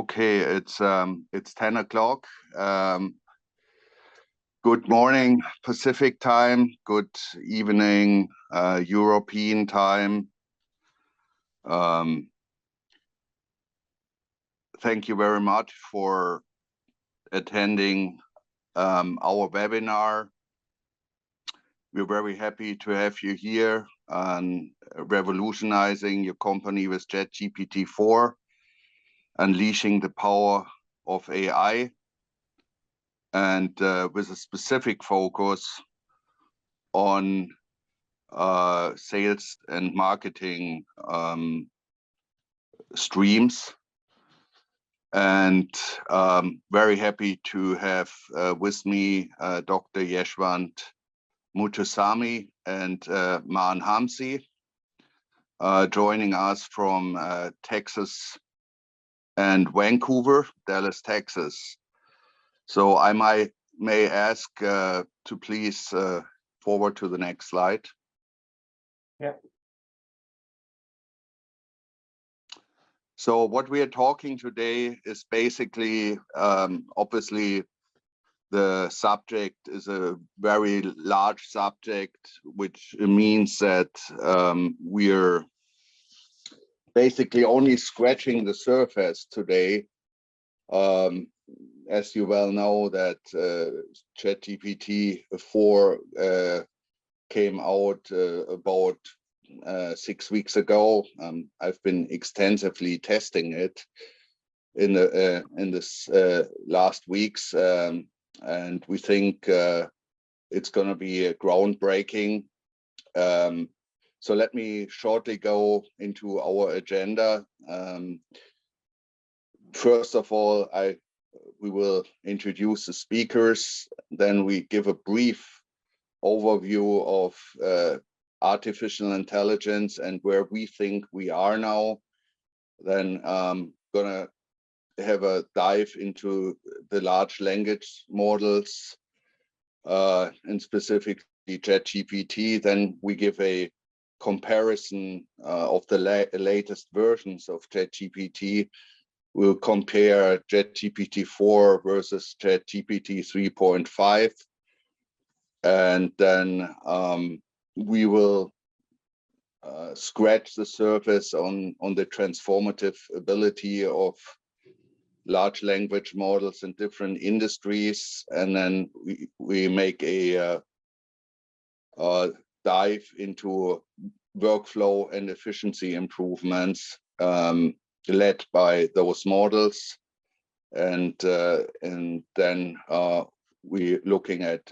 Okay, it's 10 o'clock. Good morning Pacific time. Good evening European time. Thank you very much for attending our webinar. We're very happy to have you here on revolutionizing your company with ChatGPT-4, unleashing the power of AI, and with a specific focus on sales and marketing streams. And very happy to have with me Dr. Yashwant Mutusami and Man Hamzi joining us from Texas and Vancouver, Dallas, Texas. So I may ask to please forward to the next slide. Yeah. So what we are talking today is basically, obviously, the subject is a very large subject, which means that we're basically only scratching the surface today. As you well know, that ChatGPT-4 came out about 6 weeks ago. I've been extensively testing it in this last weeks, and we think it's going to be groundbreaking. So let me shortly go into our agenda. First of all, we will introduce the speakers. Then we give a brief overview of artificial intelligence and where we think we are now. Then gonna have a dive into the large language models and specifically ChatGPT. Then we give a comparison of the latest versions of ChatGPT. We'll compare ChatGPT-4 versus ChatGPT 3.5. And then we will scratch the surface on the transformative ability of large language models in different industries. And then we make a dive into workflow and efficiency improvements led by those models. And then we're looking at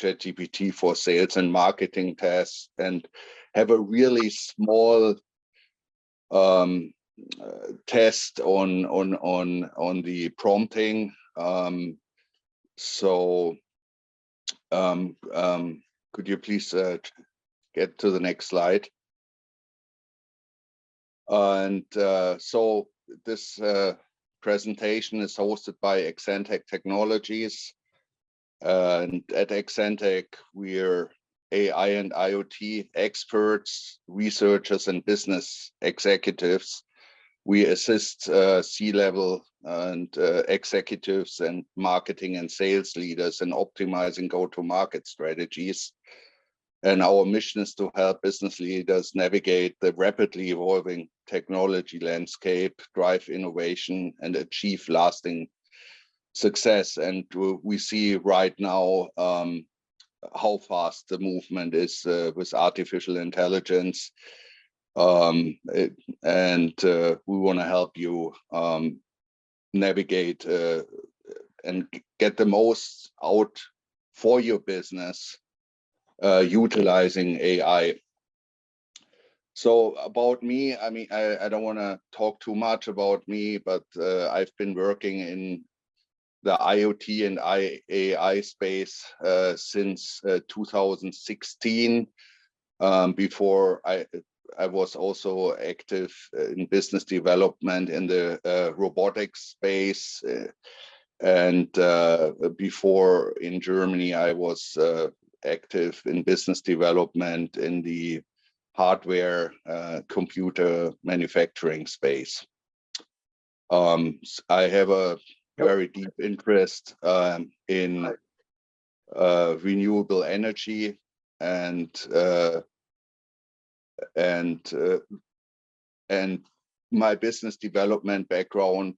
ChatGPT for sales and marketing tasks, and have a really small test on the prompting. Could you please get to the next slide? And so this presentation is hosted by Accentek Technologies. And at Accentek, we're AI and IoT experts, researchers, and business executives. We assist C-level and executives and marketing and sales leaders in optimizing go-to-market strategies. And our mission is to help business leaders navigate the rapidly evolving technology landscape, drive innovation, and achieve lasting success. And we see right now how fast the movement is with artificial intelligence. And we want to help you navigate and get the most out for your business utilizing AI. So about me, I mean, I don't want to talk too much about me, but I've been working in the IoT and AI space since 2016. Before I was also active in business development in the robotics space. And before in Germany, I was active in business development in the hardware computer manufacturing space. I have a very deep interest in renewable energy and my business development background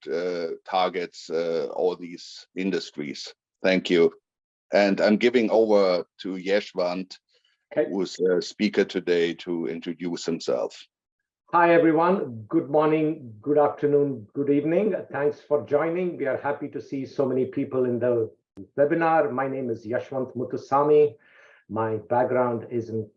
targets all these industries. Thank you. And I'm giving over to Yashwant, who's a speaker today, to introduce himself. Hi, everyone. Good morning, good afternoon, good evening. Thanks for joining. We are happy to see so many people in the webinar. My name is Yashwant Muthusamy. My background is in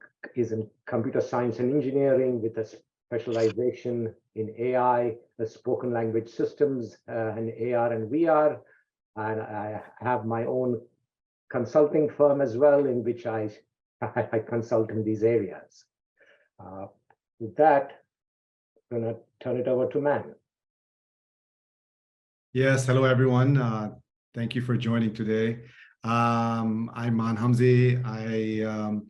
computer science and engineering with a specialization in AI, spoken language systems, and AR and VR. And I have my own consulting firm as well, in which I consult in these areas. With that, I'm going to turn it over to Man. Yes, hello everyone. Thank you for joining today. I'm Hamzi. I've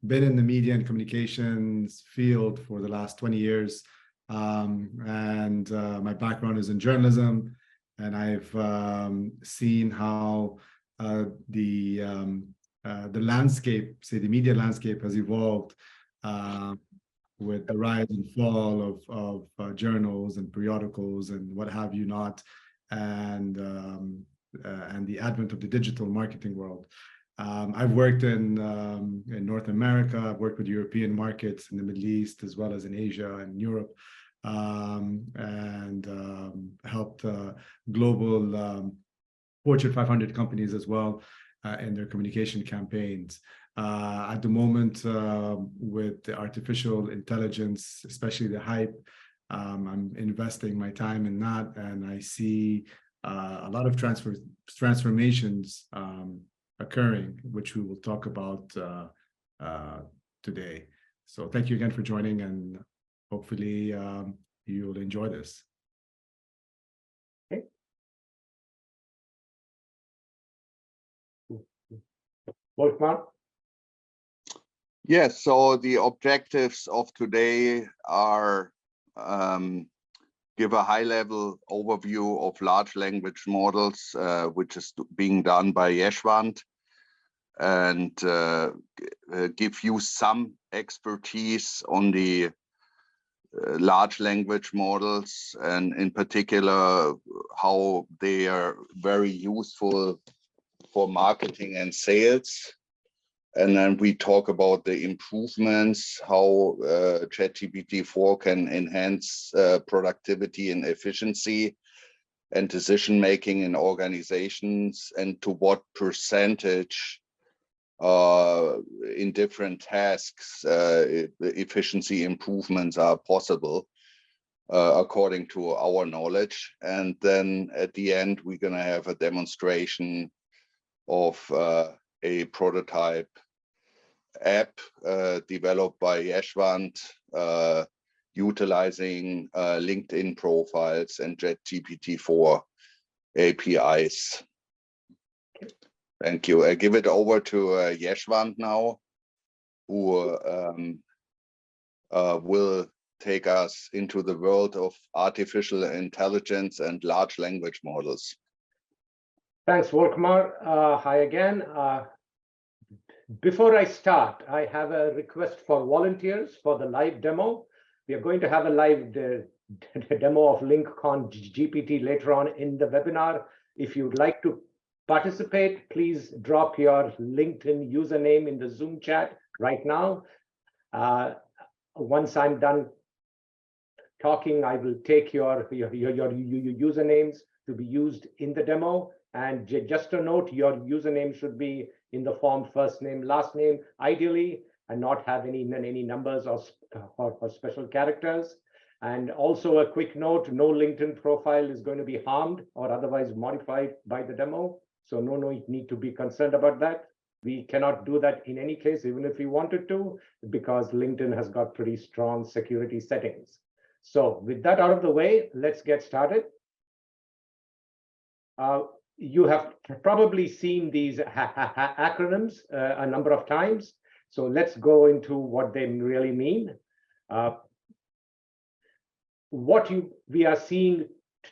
been in the media and communications field for the last 20 years, and my background is in journalism. And I've seen how the landscape, say the media landscape, has evolved with the rise and fall of journals and periodicals and what have you not, and the advent of the digital marketing world. I've worked in North America. I've worked with European markets in the Middle East, as well as in Asia and Europe, and helped global Fortune 500 companies as well in their communication campaigns. At the moment, with the artificial intelligence, especially the hype, I'm investing my time in that, and I see a lot of transformations occurring, which we will talk about today. So thank you again for joining, and hopefully you'll enjoy this. Okay. Wolfman? Yes, so the objectives of today are give a high-level overview of large language models, which is being done by Yashwant, and give you some expertise on the large language models, and in particular, how they are very useful for marketing and sales. And then we talk about the improvements, how ChatGPT-4 can enhance productivity and efficiency and decision-making in organizations, and to what percentage in different tasks efficiency improvements are possible according to our knowledge. And then at the end, we're going to have a demonstration of a prototype app developed by Yashwant, utilizing LinkedIn profiles and ChatGPT-4 APIs. Thank you. I give it over to Yashwant now, who will take us into the world of artificial intelligence and large language models. Thanks, Volkmar. Hi again. Before I start, I have a request for volunteers for the live demo. We are going to have a live demo of LinkCon GPT later on in the webinar. If you'd like to participate, please drop your LinkedIn username in the Zoom chat right now. Once I'm done talking, I will take your usernames to be used in the demo. And just a note, your username should be in the form first name, last name, ideally, and not have any numbers or special characters. And also a quick note, no LinkedIn profile is going to be harmed or otherwise modified by the demo. So no need to be concerned about that. We cannot do that in any case, even if we wanted to, because LinkedIn has got pretty strong security settings. So with that out of the way, let's get started. You have probably seen these acronyms a number of times. So let's go into what they really mean. What we are seeing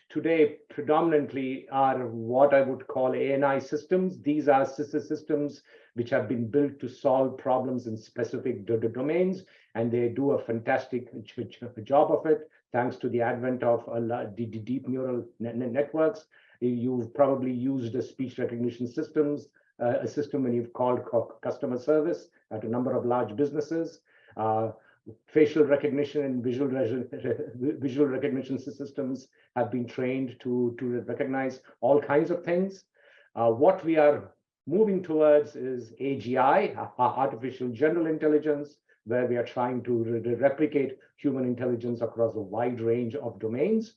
today predominantly are what I would call ANI systems. These are systems which have been built to solve problems in specific domains, and they do a fantastic job of it, thanks to the advent of deep neural networks. You've probably used a speech recognition systems, a system when you've called customer service at a number of large businesses. Facial recognition and visual recognition systems have been trained to recognize all kinds of things. What we are moving towards is AGI, artificial general intelligence, where we are trying to replicate human intelligence across a wide range of domains.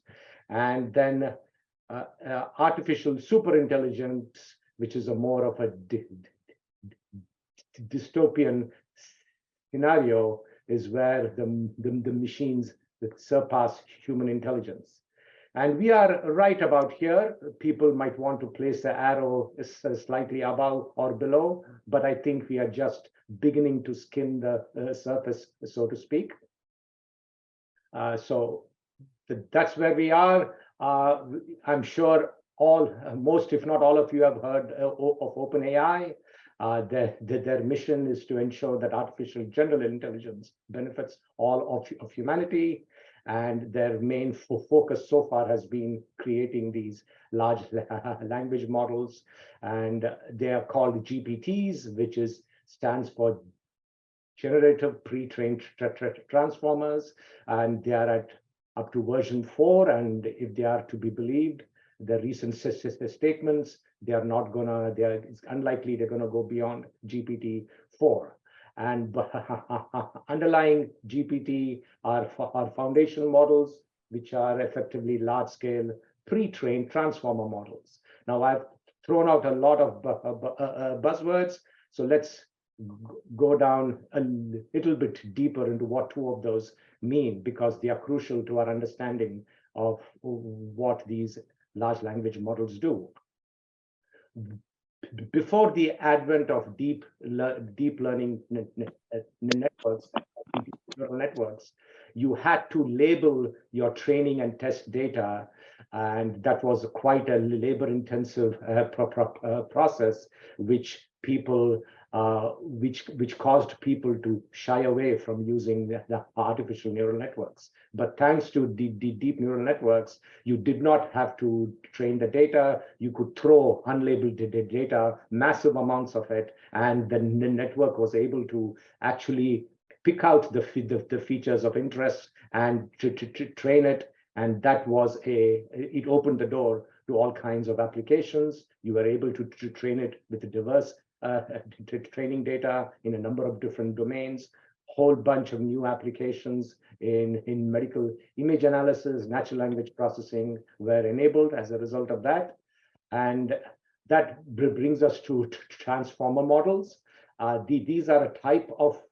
And then artificial superintelligence, which is a more of a dystopian scenario, is where the machines that surpass human intelligence. And we are right about here. People might want to place the arrow slightly above or below, but I think we are just beginning to skim the surface, so to speak. So that's where we are. I'm sure most, if not all of you have heard of OpenAI. Their mission is to ensure that artificial general intelligence benefits all of humanity. And their main focus so far has been creating these large language models. And they are called GPTs, which stands for Generative Pre-trained Transformers. And they are up to version 4. And if they are to be believed, the recent statements, it's unlikely they're gonna go beyond GPT-4. And underlying GPT are foundation models, which are effectively large-scale pre-trained transformer models. Now, I've thrown out a lot of buzzwords, so let's go down a little bit deeper into what two of those mean, because they are crucial to our understanding of what these large language models do. Before the advent of deep learning networks, neural networks, you had to label your training and test data, and that was quite a labor-intensive process, which caused people to shy away from using the artificial neural networks. But thanks to the deep neural networks, you did not have to train the data. You could throw unlabeled data, massive amounts of it, and the network was able to actually pick out the features of interest and to train it. And that was it opened the door to all kinds of applications. You were able to train it with a diverse training data in a number of different domains, whole bunch of new applications in medical image analysis, natural language processing were enabled as a result of that. And that brings us to transformer models. These are a type of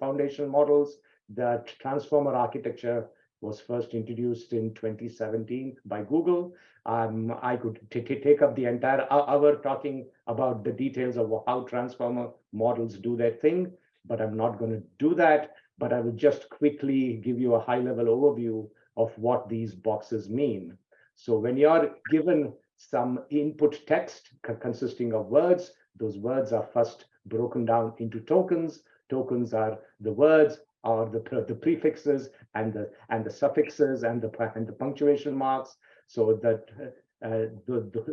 foundation models. The transformer architecture was first introduced in 2017 by Google. I could take up the entire hour talking about the details of how transformer models do their thing, but I'm not going to do that. But I will just quickly give you a high-level overview of what these boxes mean. So when you're given some input text consisting of words, those words are first broken down into tokens. Tokens are the words, or the prefixes and the suffixes and the punctuation marks, so that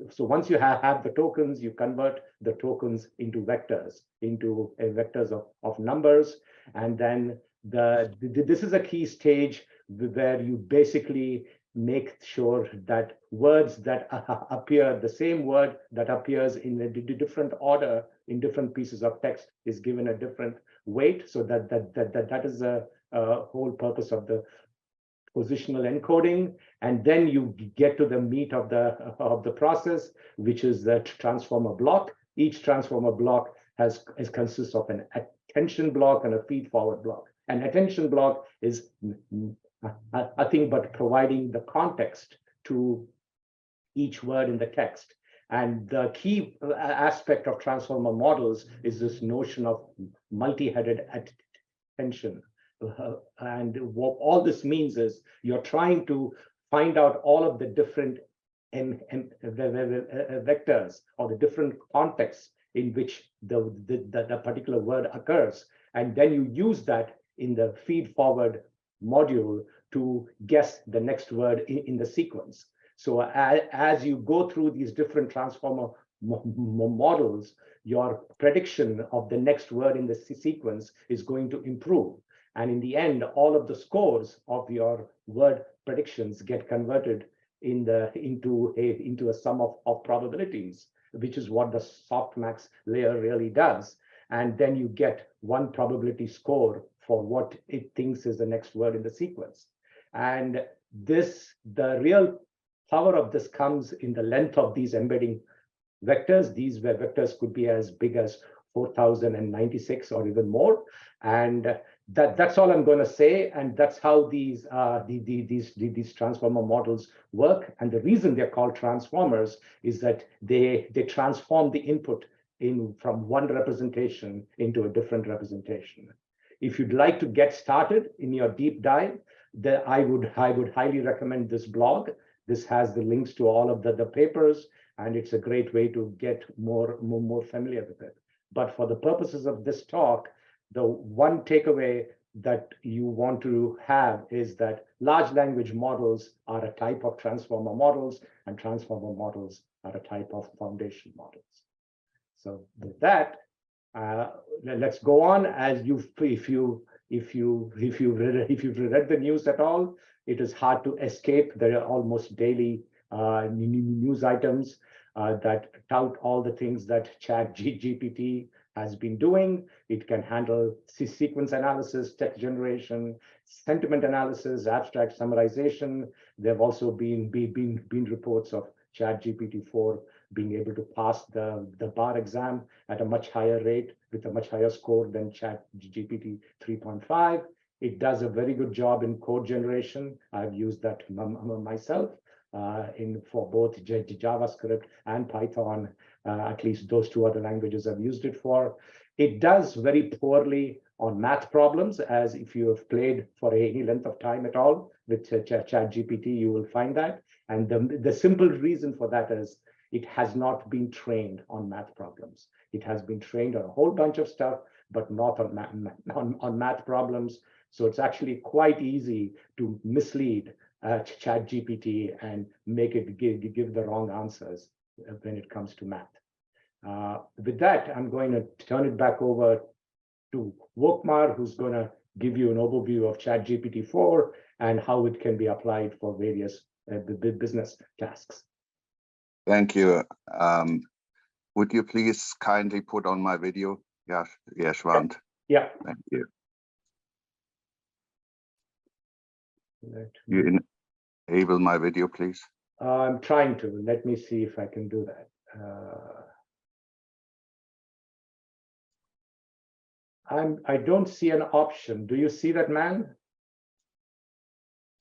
so once you have the tokens, you convert the tokens into vectors, of numbers. And then this is a key stage where you basically make sure that words that appear, the same word that appears in a different order in different pieces of text is given a different weight. So that is a whole purpose of the positional encoding. And then you get to the meat of the process, which is the transformer block. Each transformer block consists of an attention block and a feed forward block. An attention block is nothing but providing the context to each word in the text. And the key aspect of transformer models is this notion of multi-headed attention. And what all this means is you're trying to find out all of the different vectors or the different contexts in which the particular word occurs. And then you use that in the feed forward module to guess the next word in the sequence. So as you go through these different transformer models, your prediction of the next word in the sequence is going to improve. And in the end, all of the scores of your word predictions get converted into a sum of probabilities, which is what the softmax layer really does. And then you get one probability score for what it thinks is the next word in the sequence. And the real power of this comes in the length of these embedding vectors. These vectors could be as big as 4,096 or even more. And that's all I'm going to say. And that's how these transformer models work. And the reason they're called transformers is that they transform the input from one representation into a different representation. If you'd like to get started in your deep dive, I would highly recommend this blog. This has the links to all of the papers, and it's a great way to get more familiar with it. But for the purposes of this talk, the one takeaway that you want to have is that large language models are a type of transformer models, and transformer models are a type of foundation models. So with that, let's go on. As if you've read the news at all, it is hard to escape. There are almost daily news items that tout all the things that ChatGPT has been doing. It can handle sequence analysis, text generation, sentiment analysis, abstract summarization. There have also been reports of ChatGPT-4 being able to pass the bar exam at a much higher rate with a much higher score than ChatGPT 3.5. It does a very good job in code generation. I've used that myself for both JavaScript and Python. At least those two other languages I've used it for. It does very poorly on math problems, as if you have played for any length of time at all with ChatGPT, you will find that. And the simple reason for that is it has not been trained on math problems. It has been trained on a whole bunch of stuff, but not on math problems. So it's actually quite easy to mislead ChatGPT and make it give the wrong answers when it comes to math. With that, I'm going to turn it back over to Wokmar, who's going to give you an overview of ChatGPT-4 and how it can be applied for various business tasks. Thank you. Would you please kindly put on my video, Yashwant? Yeah. Thank you. You enable my video, please. I'm trying to. Let me see if I can do that. I don't see an option. Do you see that, man?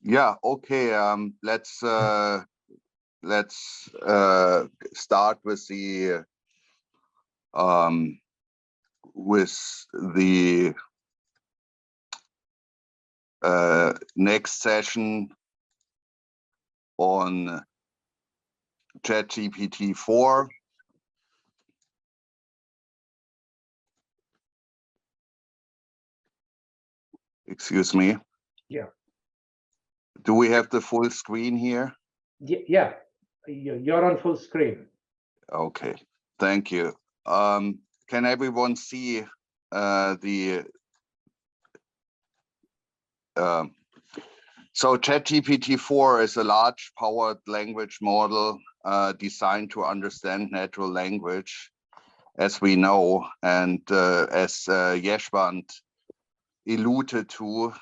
Yeah. Okay. Let's start with the next session on ChatGPT-4. Excuse me. Yeah. Do we have the full screen here? Yeah, you're on full screen. Okay, thank you. Can everyone see so ChatGPT-4 is a large powered language model designed to understand natural language, as we know, and as Yashwant alluded to,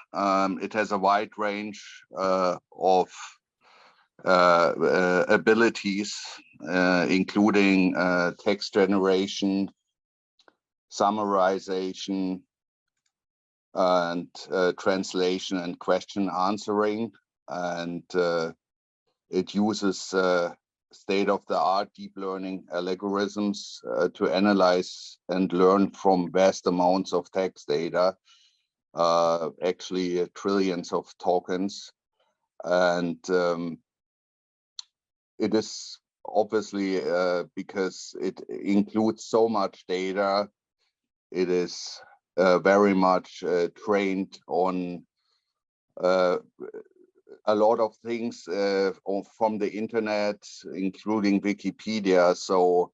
it has a wide range of abilities, including text generation, summarization, and translation and question answering. And it uses state-of-the-art deep learning algorithms to analyze and learn from vast amounts of text data, actually trillions of tokens. And it is obviously because it includes so much data, it is very much trained on a lot of things from the internet, including Wikipedia. So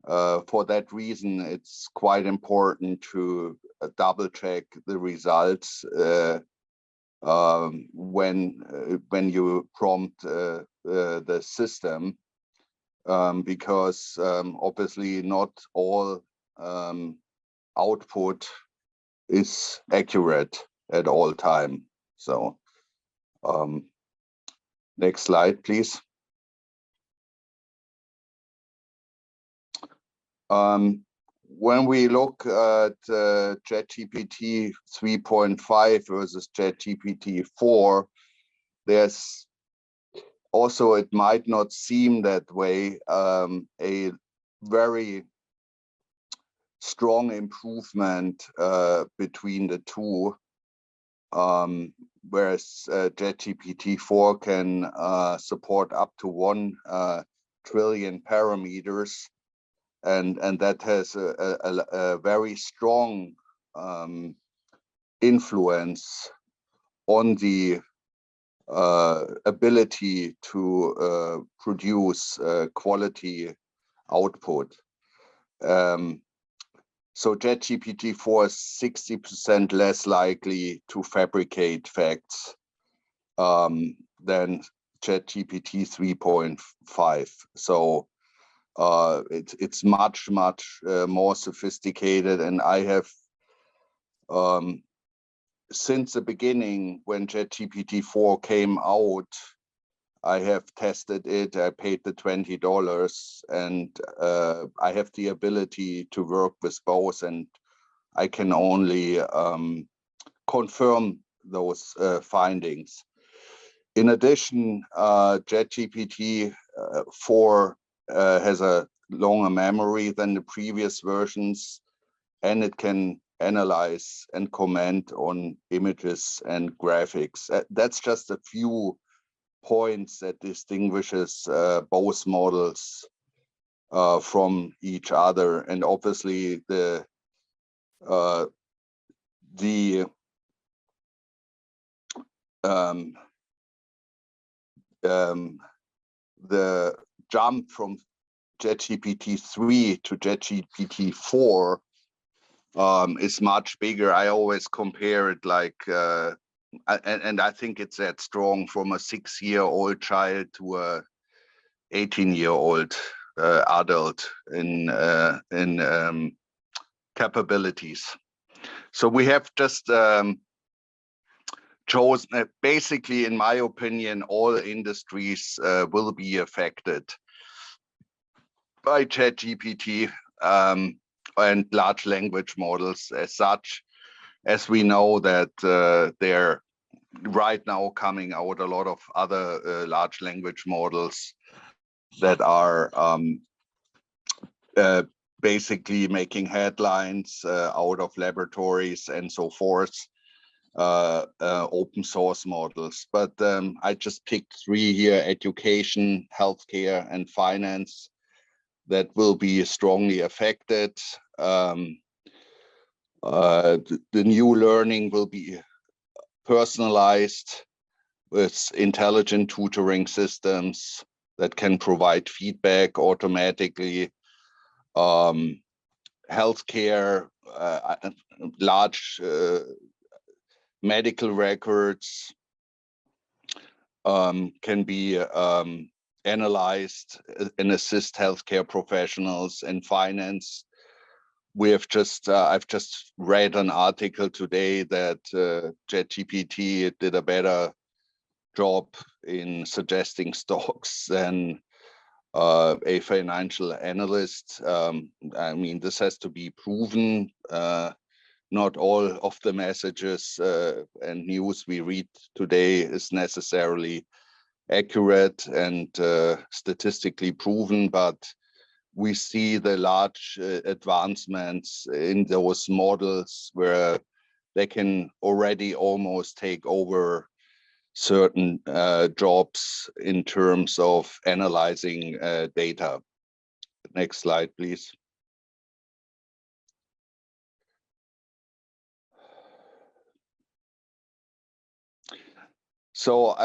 for that reason, it's quite important to double check the results when you prompt the system, because obviously not all output is accurate at all time. So next slide, please. When we look at ChatGPT 3.5 versus ChatGPT-4, there's also, it might not seem that way, a very strong improvement between the two, whereas ChatGPT-4 can support up to 1 trillion parameters. And that has a very strong influence on the ability to produce quality output. So ChatGPT-4 is 60% less likely to fabricate facts than ChatGPT 3.5. So it's much more sophisticated, and I have since the beginning, when ChatGPT-4 came out, I have tested it. I paid the $20, and I have the ability to work with both, and I can only confirm those findings. In addition, ChatGPT-4 has a longer memory than the previous versions, and it can analyze and comment on images and graphics. That's just a few points that distinguishes both models from each other. And obviously the jump from ChatGPT-3 to ChatGPT-4 is much bigger. I always compare it like, and I think it's that strong, from a 6-year-old child to a 18-year-old adult in capabilities. So we have just chosen, basically, in my opinion, all industries will be affected by ChatGPT and large language models as such, as we know that they're right now coming out a lot of other large language models that are basically making headlines out of laboratories and so forth, open source models. But I just picked 3 here: education, healthcare, and finance, that will be strongly affected. The new learning will be personalized with intelligent tutoring systems that can provide feedback automatically. Healthcare, large medical records can be analyzed and assist healthcare professionals. And finance, we have just I've just read an article today that ChatGPT did a better job in suggesting stocks than a financial analyst. I mean, this has to be proven. Not all of the messages and news we read today is necessarily accurate and statistically proven, but we see the large advancements in those models where they can already almost take over certain jobs in terms of analyzing data. Next slide, please. So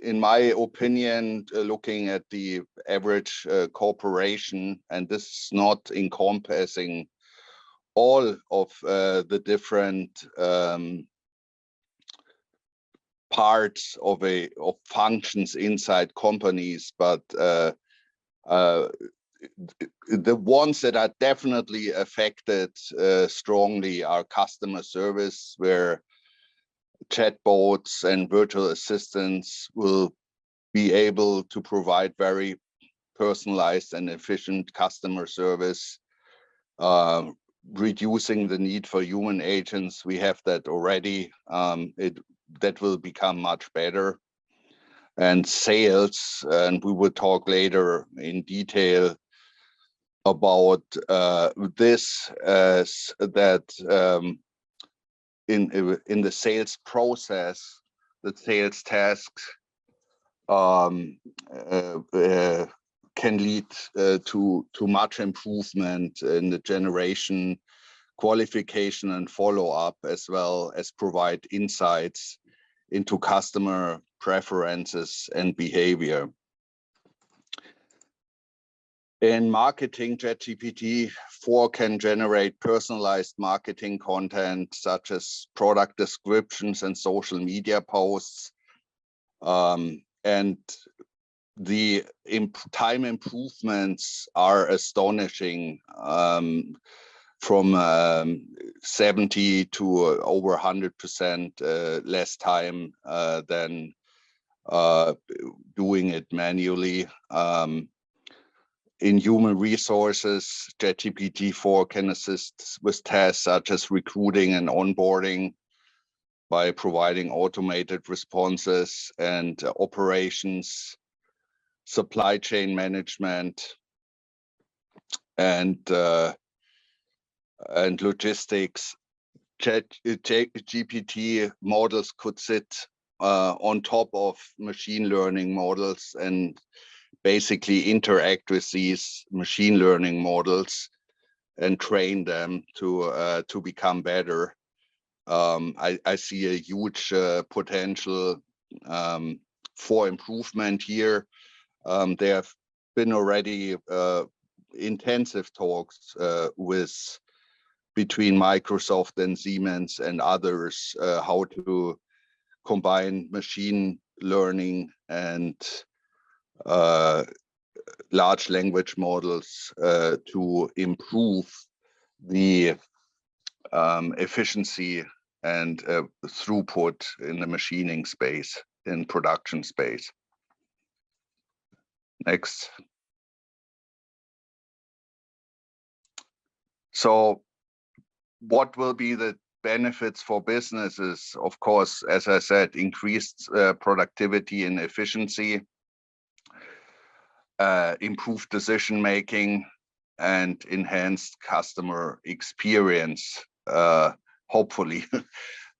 in my opinion, looking at the average corporation, and this is not encompassing all of the different parts of functions inside companies, but the ones that are definitely affected strongly are customer service, where chatbots and virtual assistants will be able to provide very personalized and efficient customer service, reducing the need for human agents. We have that already. That will become much better. And sales, and we will talk later in detail about this, as that in the sales process, the sales tasks can lead to much improvement in the generation, qualification, and follow-up, as well as provide insights into customer preferences and behavior. In marketing, ChatGPT-4 can generate personalized marketing content such as product descriptions and social media posts. And the time improvements are astonishing, from 70 to over 100% less time than doing it manually. In human resources, ChatGPT-4 can assist with tasks such as recruiting and onboarding by providing automated responses, and operations, supply chain management, and logistics. GPT models could sit on top of machine learning models and basically interact with these machine learning models and train them to become better. I see a huge potential for improvement here. There have been already intensive talks between Microsoft and Siemens and others how to combine machine learning and large language models to improve the efficiency and throughput in the machining space, in production space. Next. So what will be the benefits for businesses? Of course, as I said, increased productivity and efficiency, improved decision-making, and enhanced customer experience, hopefully.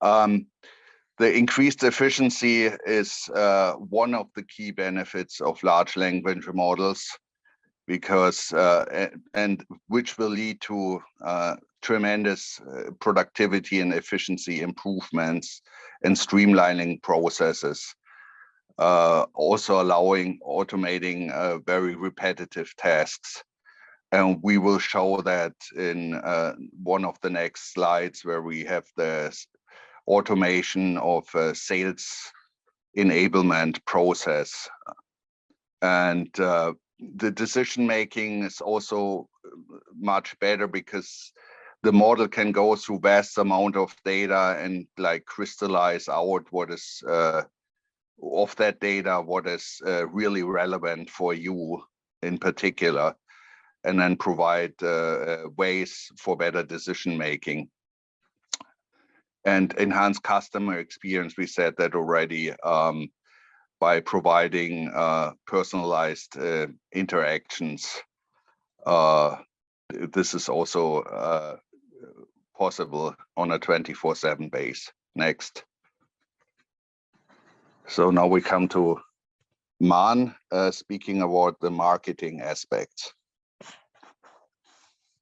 The increased efficiency is one of the key benefits of large language models, because and which will lead to tremendous productivity and efficiency improvements and streamlining processes, also allowing automating very repetitive tasks. And we will show that in one of the next slides, where we have the automation of sales enablement process. And the decision making is also much better, because the model can go through vast amount of data and like crystallize out what is of that data, what is really relevant for you in particular, and then provide ways for better decision making and enhance customer experience. We said that already, by providing personalized interactions. This is also possible on a 24/7 base. Next. So now we come to Man, speaking about the marketing aspects.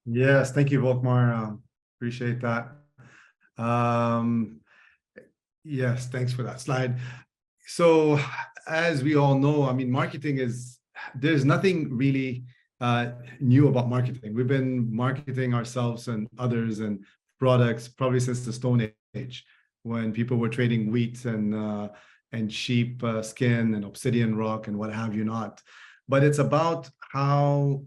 Yes, thank you, Volkmar. Appreciate that. Yes, thanks for that slide. So as we all know, I mean, there's nothing really new about marketing. We've been marketing ourselves and others and products probably since the Stone Age, when people were trading wheat and sheep skin and obsidian rock and what have you not. But it's about how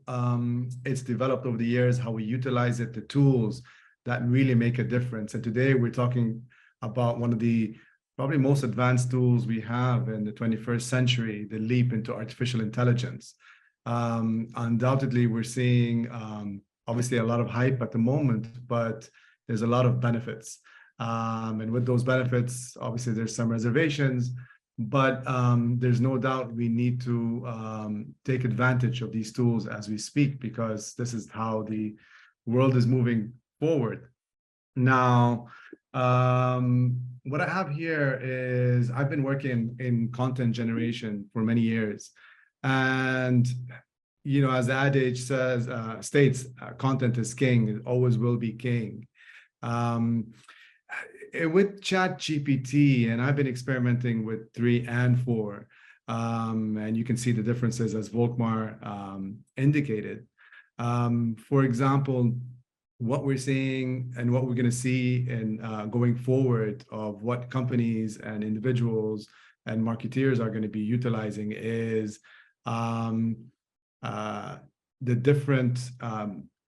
it's developed over the years, how we utilize it, the tools that really make a difference. And today we're talking about one of the probably most advanced tools we have in the 21st century, the leap into artificial intelligence. Undoubtedly, we're seeing obviously a lot of hype at the moment, but there's a lot of benefits. And with those benefits, obviously there's some reservations, but there's no doubt we need to take advantage of these tools as we speak, because this is how the world is moving forward. Now, what I have here is I've been working in content generation for many years. And, you know, as the adage states, content is king, it always will be king. With ChatGPT, and I've been experimenting with 3 and 4, and you can see the differences as Volkmar indicated. For example, what we're seeing and what we're going to see in going forward of what companies and individuals and marketeers are going to be utilizing is the different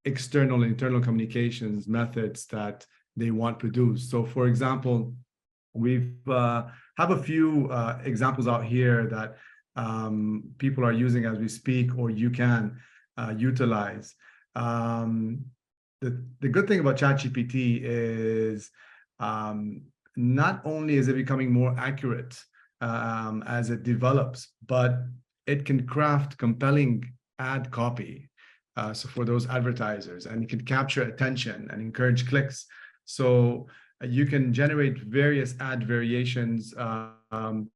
external and internal communications methods that they want produced. So for example, we've have a few examples out here that people are using as we speak, or you can utilize. The good thing about ChatGPT is not only is it becoming more accurate as it develops, but it can craft compelling ad copy. So for those advertisers, and it can capture attention and encourage clicks. So you can generate various ad variations, optimize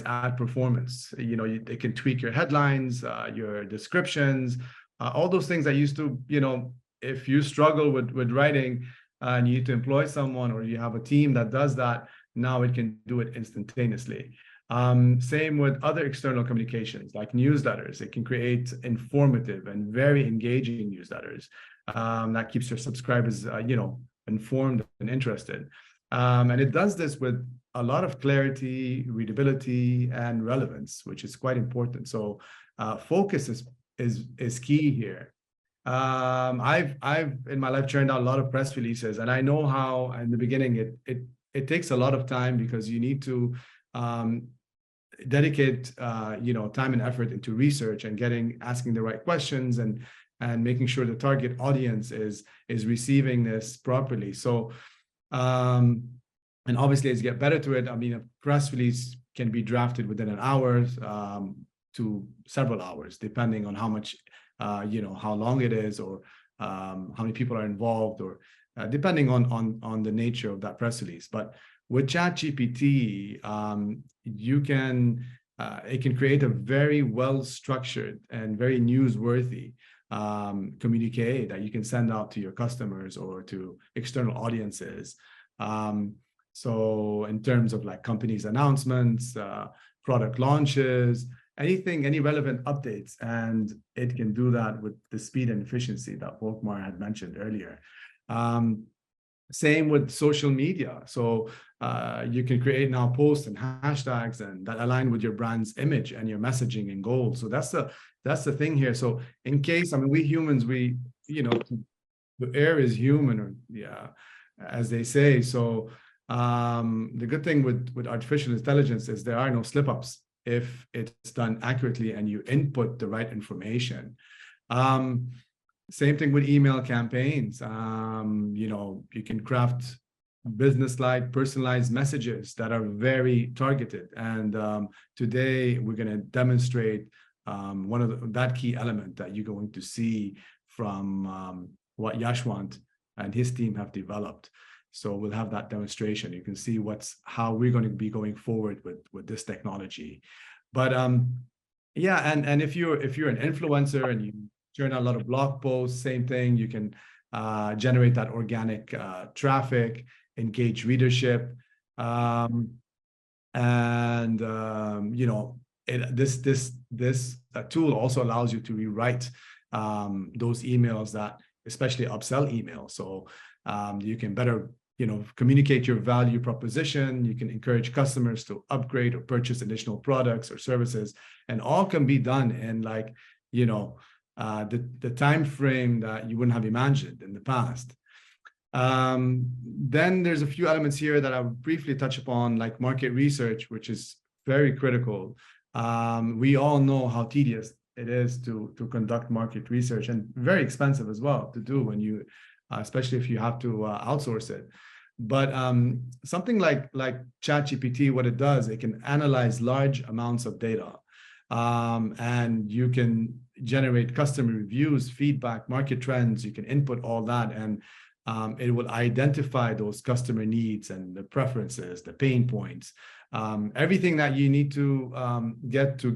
ad performance. You know, they can tweak your headlines, your descriptions, all those things that used to, you know, if you struggle with writing and you need to employ someone, or you have a team that does that, now it can do it instantaneously. Same with other external communications like newsletters. It can create informative and very engaging newsletters that keeps your subscribers, you know, informed and interested. And it does this with a lot of clarity, readability, and relevance, which is quite important. So focus is key here. I've in my life churned out a lot of press releases, and I know how in the beginning it takes a lot of time, because you need to dedicate you know, time and effort into research and asking the right questions and making sure the target audience is receiving this properly. So and obviously as you get better to it, I mean, a press release can be drafted within an hour to several hours, depending on how much you know, how long it is, or how many people are involved, or depending on the nature of that press release. But with ChatGPT, you can it can create a very well structured and very newsworthy communique that you can send out to your customers or to external audiences. So in terms of like companies' announcements, product launches, any relevant updates, and it can do that with the speed and efficiency that Volkmar had mentioned earlier. Same with social media. So you can create now posts and hashtags and that align with your brand's image and your messaging and goals. So that's the thing here. So in case, I mean, we humans, you know, the air is human, or yeah, as they say. So the good thing with artificial intelligence is there are no slip-ups if it's done accurately and you input the right information. Same thing with email campaigns. You know, you can craft business-like personalized messages that are very targeted. And today we're going to demonstrate one of that key element that you're going to see from what Yashwant and his team have developed. So we'll have that demonstration. You can see how we're going to be going forward with this technology. But yeah, and if you're an influencer and you turn out a lot of blog posts, same thing. You can generate that organic traffic, engage readership, this tool also allows you to rewrite those emails, that especially upsell emails. So you can better communicate your value proposition. You can encourage customers to upgrade or purchase additional products or services, and all can be done in the time frame that you wouldn't have imagined in the past. Then there's a few elements here that I would briefly touch upon, like market research, which is very critical. We all know how tedious it is to conduct market research, and very expensive as well to do when you, especially if you have to outsource it. But something like ChatGPT, what it does, it can analyze large amounts of data, and you can generate customer reviews, feedback, market trends. You can input all that, and it will identify those customer needs and the preferences, the pain points, everything that you need to get to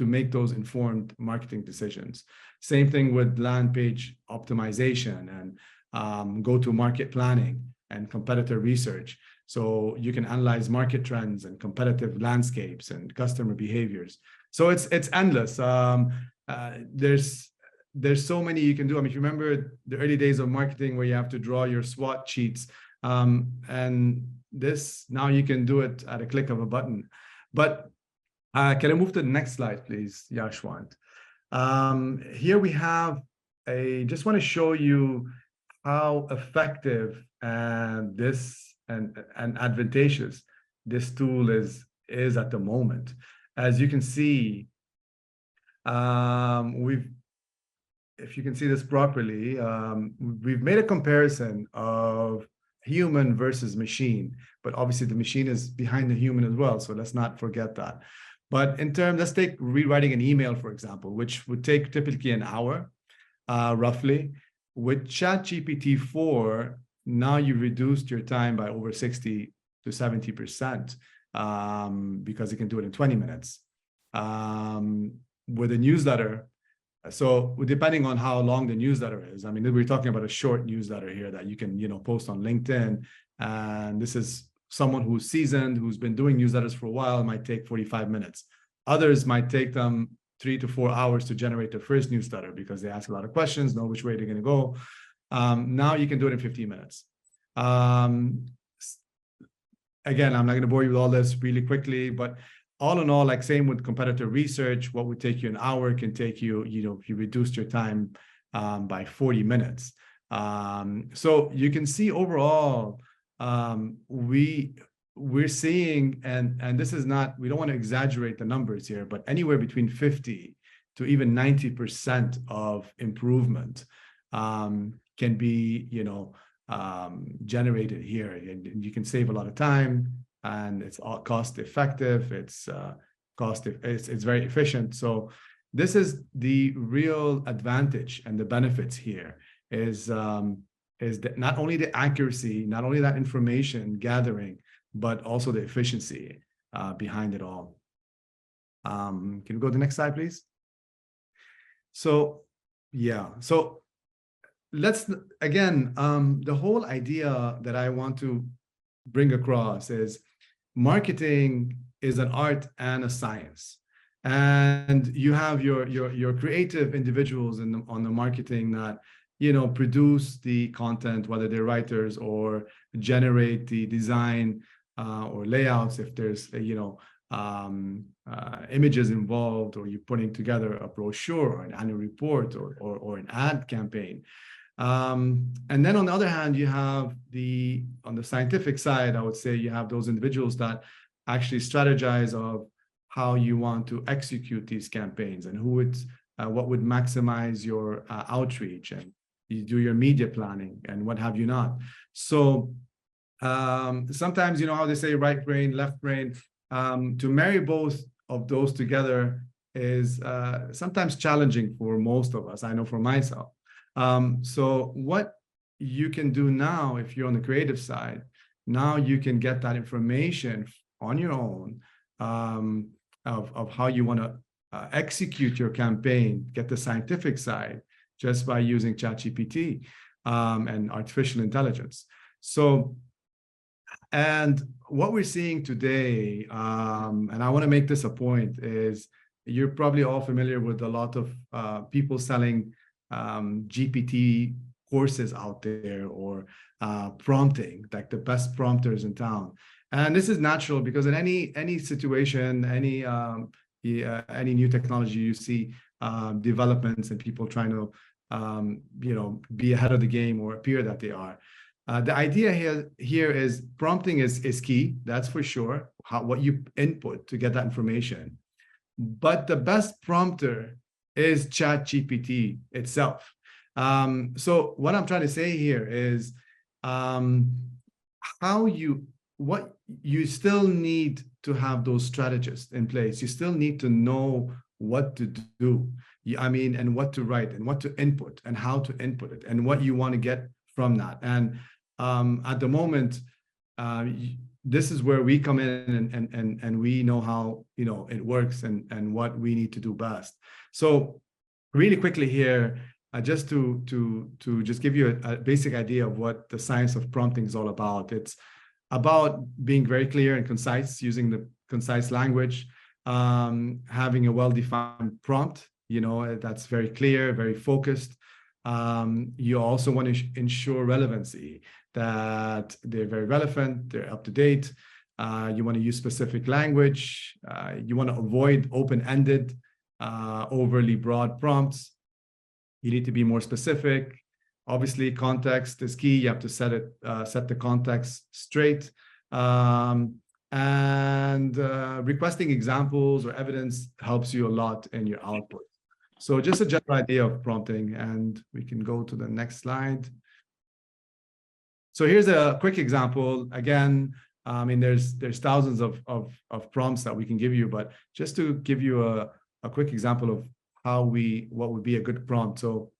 make those informed marketing decisions. Same thing with land page optimization and go-to-market planning and competitor research. So you can analyze market trends and competitive landscapes and customer behaviors. So it's endless. There's so many you can do. I mean, if you remember the early days of marketing where you have to draw your SWOT sheets, and this, now you can do it at a click of a button. But can I move to the next slide, please, Yashwant? Here we have just want to show you how effective and advantageous this tool is at the moment. As you can see, if you can see this properly, we've made a comparison of human versus machine, but obviously the machine is behind the human as well, so let's not forget that. But let's take rewriting an email, for example, which would take typically an hour, roughly. With ChatGPT-4, now you've reduced your time by over 60 to 70%, because it can do it in 20 minutes. With a newsletter, so depending on how long the newsletter is, I mean, we're talking about a short newsletter here that you can, post on LinkedIn. And this is someone who's seasoned, who's been doing newsletters for a while. It might take 45 minutes. Others might take them 3 to 4 hours to generate their first newsletter because they ask a lot of questions, know which way they're going to go. Now you can do it in 15 minutes. Again, I'm not going to bore you with all this really quickly, but all in all, like same with competitor research, what would take you an hour can take you, if you reduced your time by 40 minutes. So you can see overall, we're seeing, and this is not, we don't want to exaggerate the numbers here, but anywhere between 50 to even 90% of improvement can be, generated here. And you can save a lot of time, and it's all cost effective. It's very efficient. So this is the real advantage, and the benefits here is that not only the accuracy, not only that information gathering, but also the efficiency behind it all. Can we go to the next slide, please? So, yeah. So let's, again, the whole idea that I want to bring across is marketing is an art and a science. And you have your creative individuals on the marketing that, produce the content, whether they're writers or generate the design or layouts, if there's, images involved, or you're putting together a brochure or an annual report or an ad campaign. And then on the other hand, you have on the scientific side, I would say you have those individuals that actually strategize of how you want to execute these campaigns and what would maximize your outreach, and you do your media planning and what have you not. So sometimes, how they say right brain, left brain, to marry both of those together is sometimes challenging for most of us. I know for myself. So what you can do now, if you're on the creative side, now you can get that information on your own of how you want to execute your campaign, get the scientific side just by using ChatGPT and artificial intelligence. So, and what we're seeing today, and I want to make this a point, is you're probably all familiar with a lot of people selling GPT courses out there, or prompting, like the best prompters in town. And this is natural because in any situation, any new technology, you see developments and people trying to be ahead of the game or appear that they are. The idea here is prompting is key, that's for sure, what you input to get that information. But the best prompter is ChatGPT itself. So what I'm trying to say here is what you still need to have those strategists in place. You still need to know what to do. And what to write and what to input and how to input it and what you want to get from that. And at the moment, this is where we come in and we know how it works and what we need to do best. So really quickly here, just to just give you a basic idea of what the science of prompting is all about. It's about being very clear and concise, using the concise language, having a well-defined prompt, that's very clear, very focused. You also want to ensure relevancy, that they're very relevant, they're up to date. You want to use specific language. You want to avoid open-ended, overly broad prompts. You need to be more specific. Obviously, context is key. You have to set the context straight. Requesting examples or evidence helps you a lot in your output. So just a general idea of prompting, and we can go to the next slide. So here's a quick example. Again, there's thousands of prompts that we can give you, but just to give you a quick example of what would be a good prompt. So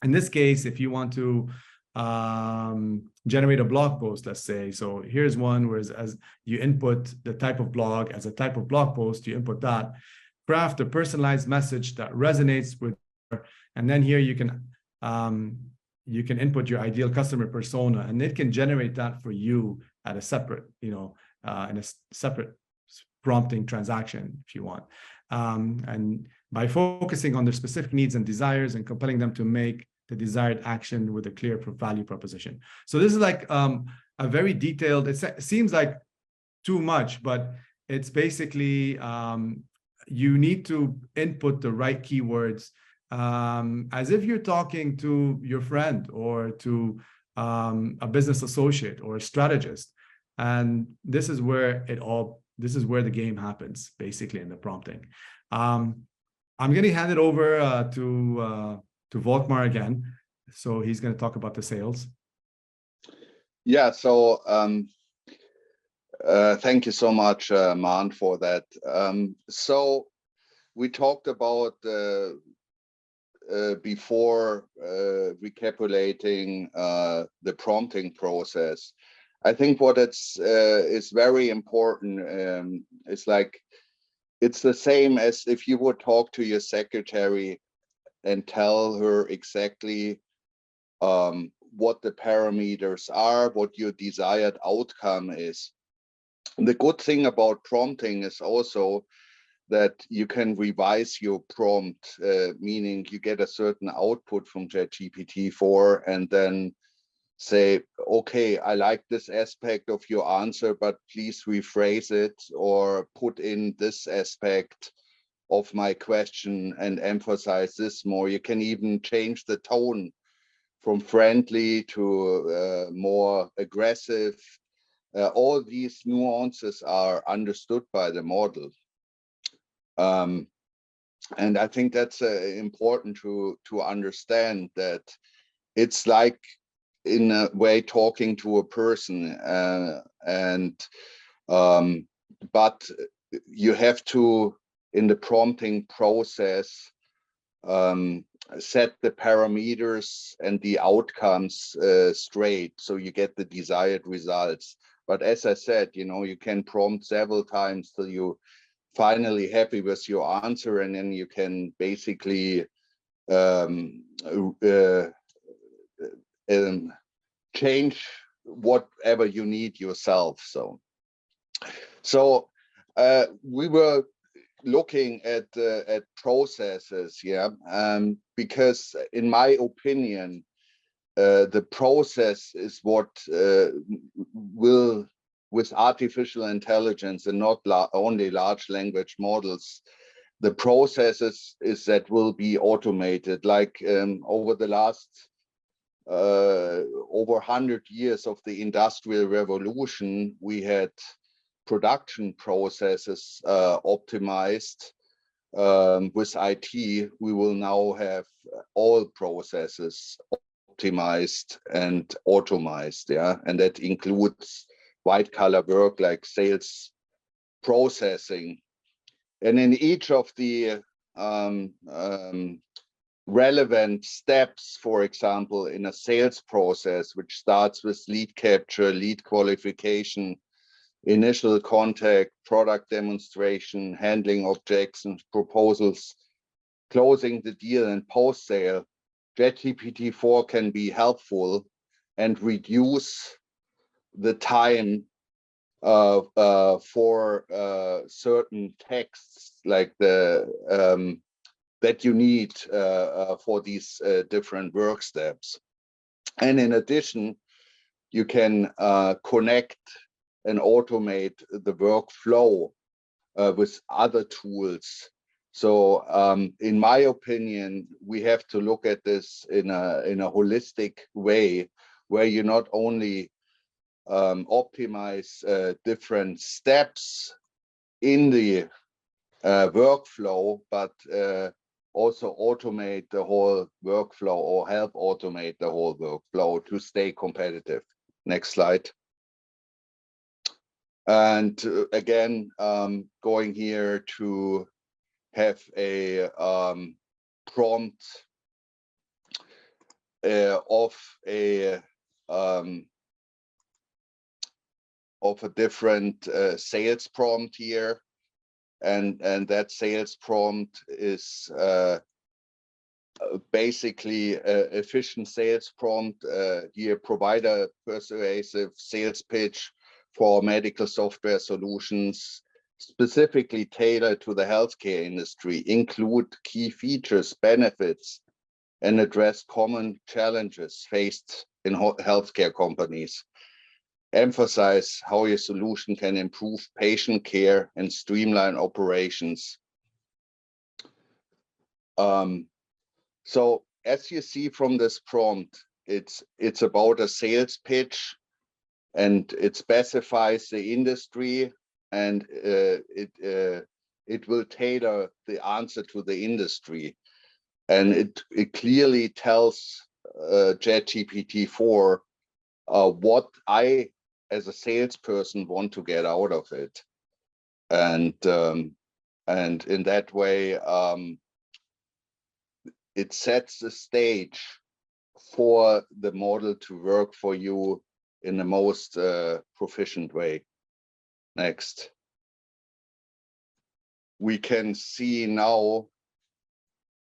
in this case, if you want to generate a blog post, let's say, so here's one where as you input the type of blog, as a type of blog post, you input that, craft a personalized message that resonates with, and then here you can input your ideal customer persona, and it can generate that for you at a separate, in a separate prompting transaction if you want. And by focusing on their specific needs and desires and compelling them to make the desired action with a clear value proposition. So this is like a very detailed, it seems like too much, but it's basically, you need to input the right keywords as if you're talking to your friend or to a business associate or a strategist. And this is where the game happens, basically, in the prompting. I'm going to hand it over to Volkmar again. So he's going to talk about the sales. Yeah, so thank you so much, Man, for that. So we talked about before recapitulating the prompting process. I think what is very important is like, it's the same as if you would talk to your secretary and tell her exactly what the parameters are, what your desired outcome is. And the good thing about prompting is also that you can revise your prompt, meaning you get a certain output from ChatGPT-4 and then say, okay, I like this aspect of your answer, but please rephrase it or put in this aspect of my question and emphasize this more. You can even change the tone from friendly to more aggressive. All these nuances are understood by the model. And I think that's important to understand, that it's like, in a way, talking to a person, but you have to, in the prompting process, set the parameters and the outcomes straight, so you get the desired results. But as I said, you can prompt several times till you finally happy with your answer, and then you can basically change whatever you need yourself. So we were looking at processes, because in my opinion, the process is what will, with artificial intelligence and not only large language models, the processes is that will be automated. Like over the last over 100 years of the Industrial Revolution, we had production processes optimized. With IT, we will now have all processes optimized and automized, and that includes white collar work like sales processing. And in each of the relevant steps, for example, in a sales process, which starts with lead capture, lead qualification, initial contact, product demonstration, handling objections, proposals, closing the deal, and post-sale, ChatGPT-4 can be helpful and reduce the time for certain texts like that you need for these different work steps. And in addition, you can connect and automate the workflow with other tools. So in my opinion, we have to look at this in a holistic way, where you not only optimize different steps in the workflow, but also automate the whole workflow, or help automate the whole workflow to stay competitive. Next slide. And again, going here to have a prompt of a different sales prompt here, and that sales prompt is basically efficient sales prompt. Here, provide a persuasive sales pitch for medical software solutions, specifically tailored to the healthcare industry, include key features, benefits, and address common challenges faced in healthcare companies. Emphasize how your solution can improve patient care and streamline operations. So as you see from this prompt, it's about a sales pitch, and it specifies the industry, and it will tailor the answer to the industry. And it clearly tells ChatGPT-4 what I, as a salesperson, want to get out of it. And in that way, it sets the stage for the model to work for you in the most proficient way. Next. We can see now,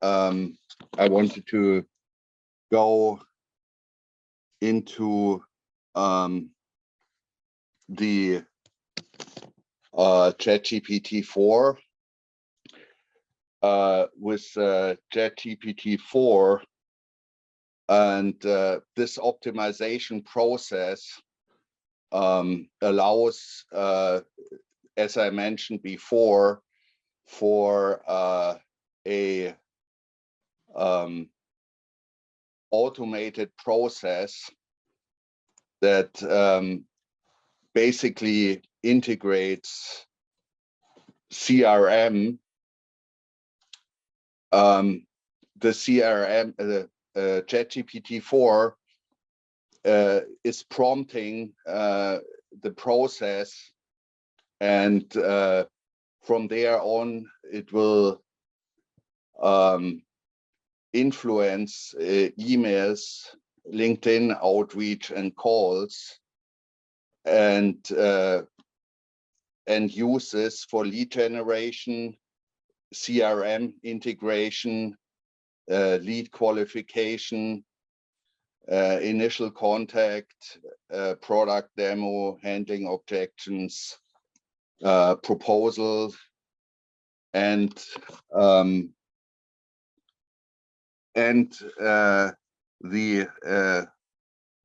I wanted to go into the ChatGPT-4. With ChatGPT-4, and this optimization process allows, as I mentioned before, for a automated process that basically integrates CRM. The CRM, ChatGPT-4 is prompting the process, and from there on, it will influence emails, LinkedIn outreach and calls, and use this for lead generation, CRM integration, lead qualification, initial contact, product demo, handling objections, proposal, and the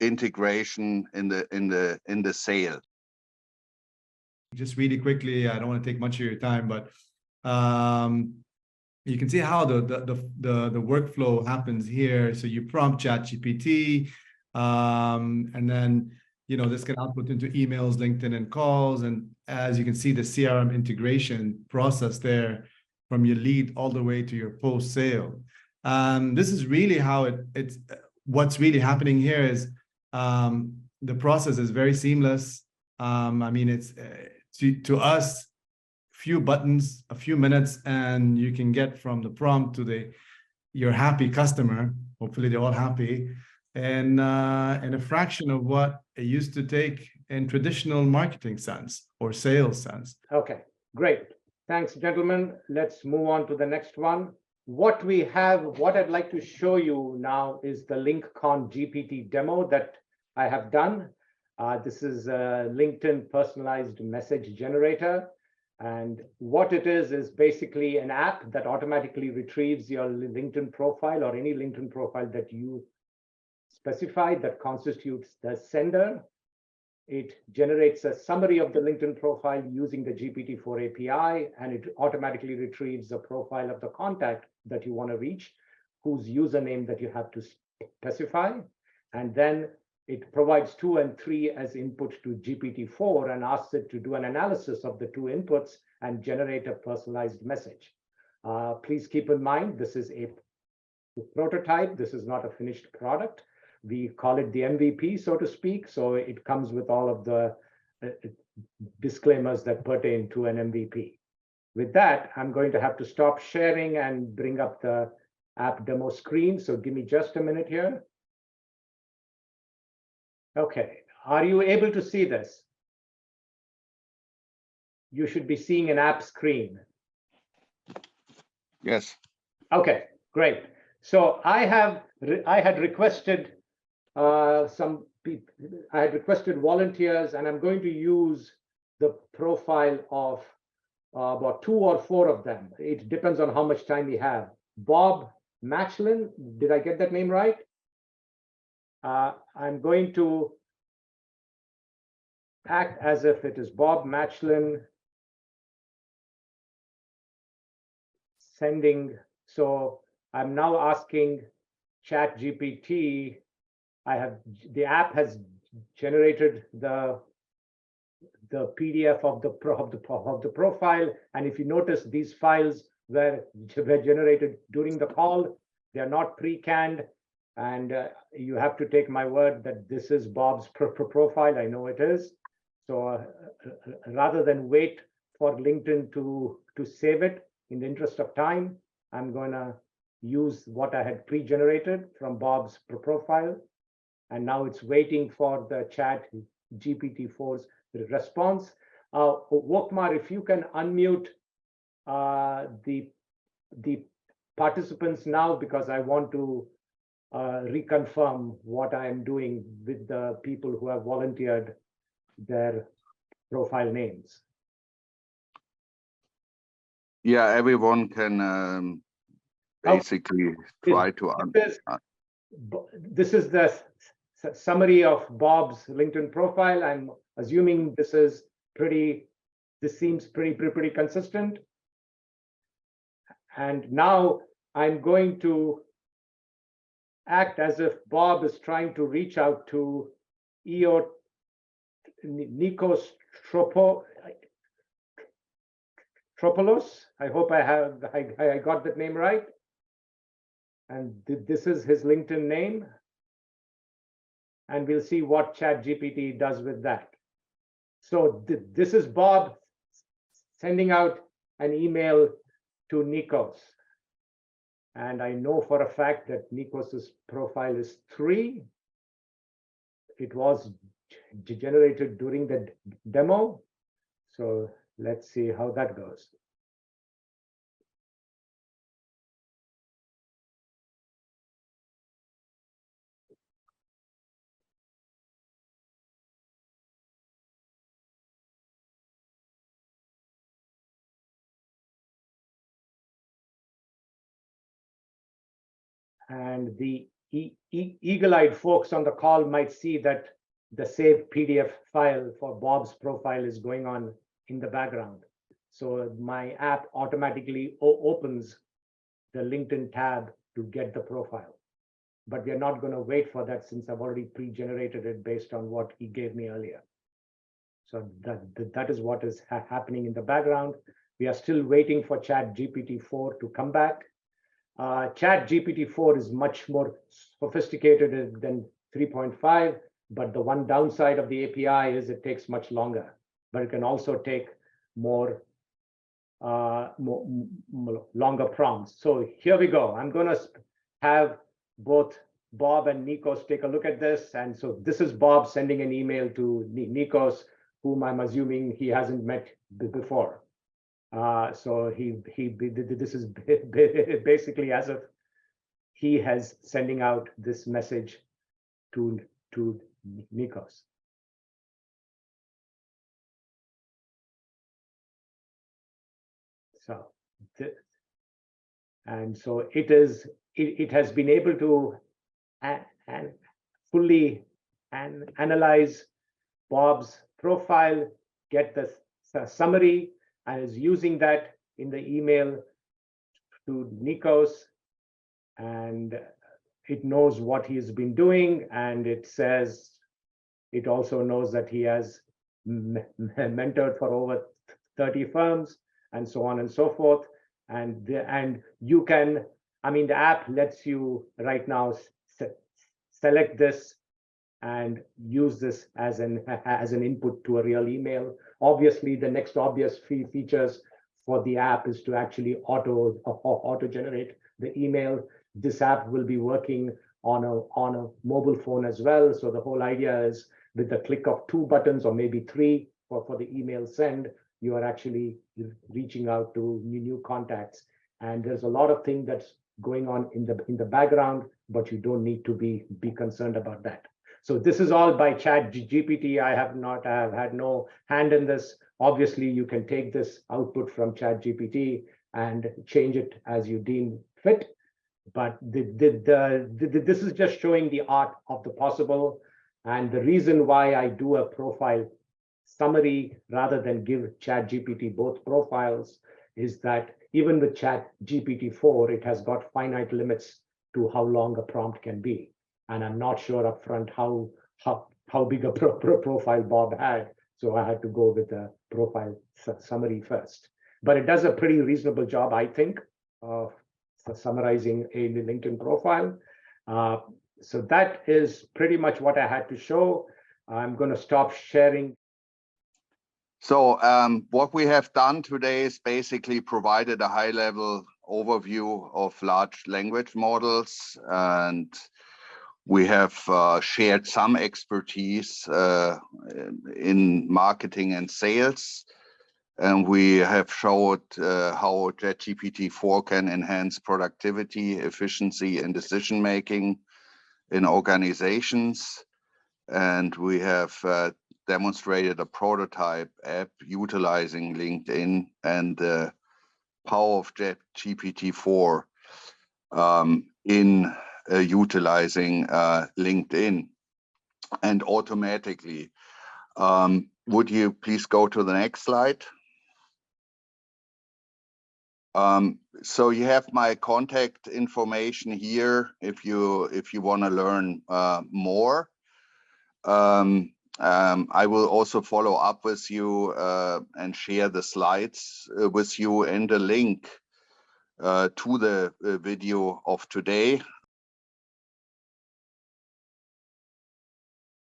integration in the sale. Just really quickly, I don't want to take much of your time, but you can see how the workflow happens here. So you prompt ChatGPT, and then this can output into emails, LinkedIn, and calls. And as you can see, the CRM integration process there from your lead all the way to your post-sale. This is really how it's what's really happening here is the process is very seamless. I mean, it's to us, few buttons, a few minutes, and you can get from the prompt to your happy customer. Hopefully they're all happy, and in a fraction of what it used to take in traditional marketing sense or sales sense. Okay, great. Thanks, gentlemen. Let's move on to the next one. What I'd like to show you now is the LinkCon GPT demo that I have done. This is a LinkedIn personalized message generator. And what it is basically an app that automatically retrieves your LinkedIn profile or any LinkedIn profile that you specify that constitutes the sender. It generates a summary of the LinkedIn profile using the GPT-4 API, and it automatically retrieves a profile of the contact that you want to reach, whose username that you have to specify. And then it provides 2 and 3 as input to GPT-4 and asks it to do an analysis of the 2 inputs and generate a personalized message. Please keep in mind, this is a prototype. This is not a finished product. We call it the MVP, so to speak. So it comes with all of the disclaimers that pertain to an MVP. With that, I'm going to have to stop sharing and bring up the app demo screen. So give me just a minute here. Okay, are you able to see this? You should be seeing an app screen. Yes. Okay, great. So I had requested volunteers, and I'm going to use the profile of about 2 or 4 of them. It depends on how much time we have. Bob Matchlin, did I get that name right? I'm going to act as if it is Bob Matchlin sending. So I'm now asking ChatGPT. The app has generated the PDF of the profile, and if you notice, these files were generated during the call. They are not pre-canned, and you have to take my word that this is Bob's profile. I know it is. So rather than wait for LinkedIn to save it, in the interest of time, I'm going to use what I had pre-generated from Bob's profile. And now it's waiting for the chat GPT-4's response. Wokmar, if you can unmute the participants now, because I want to reconfirm what I am doing with the people who have volunteered their profile names. Yeah, everyone can basically try to. This is the summary of Bob's LinkedIn profile. I'm assuming this seems pretty consistent. And now I'm going to act as if Bob is trying to reach out to Nikos Tropoulos. I hope I got that name right. And this is his LinkedIn name. And we'll see what ChatGPT does with that. So this is Bob sending out an email to Nikos. And I know for a fact that Nikos's profile is 3. It was generated during the demo. So let's see how that goes. And the eagle-eyed folks on the call might see that the save PDF file for Bob's profile is going on in the background. So my app automatically opens the LinkedIn tab to get the profile. But we're not going to wait for that since I've already pre-generated it based on what he gave me earlier. So that is what is happening in the background. We are still waiting for ChatGPT-4 to come back. ChatGPT-4 is much more sophisticated than 3.5, but the one downside of the API is it takes much longer, but it can also take more longer prompts. So here we go. I'm going to have both Bob and Nikos take a look at this. And so this is Bob sending an email to Nikos, whom I'm assuming he hasn't met before. So this is basically as if he has sending out this message to Nikos. So, and so it has been able to fully analyze Bob's profile, get the summary, and is using that in the email to Nikos, and it knows what he's been doing, and it says it also knows that he has mentored for over 30 firms and so on and so forth. And you can, I mean, the app lets you right now select this and use this as an input to a real email. Obviously, the next obvious features for the app is to actually auto generate the email. This app will be working on a mobile phone as well. So the whole idea is with the click of 2 buttons or maybe 3 for the email send, you are actually reaching out to new contacts. And there's a lot of things that's going on in the background, but you don't need to be concerned about that. So this is all by ChatGPT. I have had no hand in this. Obviously, you can take this output from ChatGPT and change it as you deem fit. But this is just showing the art of the possible. And the reason why I do a profile summary rather than give ChatGPT both profiles is that even with ChatGPT-4, it has got finite limits to how long a prompt can be. And I'm not sure upfront how big a profile Bob had. So I had to go with a profile summary first. But it does a pretty reasonable job, I think, of summarizing a LinkedIn profile. So that is pretty much what I had to show. I'm going to stop sharing. So what we have done today is basically provided a high-level overview of large language models, and we have shared some expertise in marketing and sales, and we have showed how ChatGPT-4 can enhance productivity, efficiency, and decision-making in organizations. And we have demonstrated a prototype app utilizing LinkedIn and the power of ChatGPT-4 in utilizing LinkedIn and automatically. Would you please go to the next slide? So you have my contact information here if you want to learn more. I will also follow up with you and share the slides with you and the link to the video of today.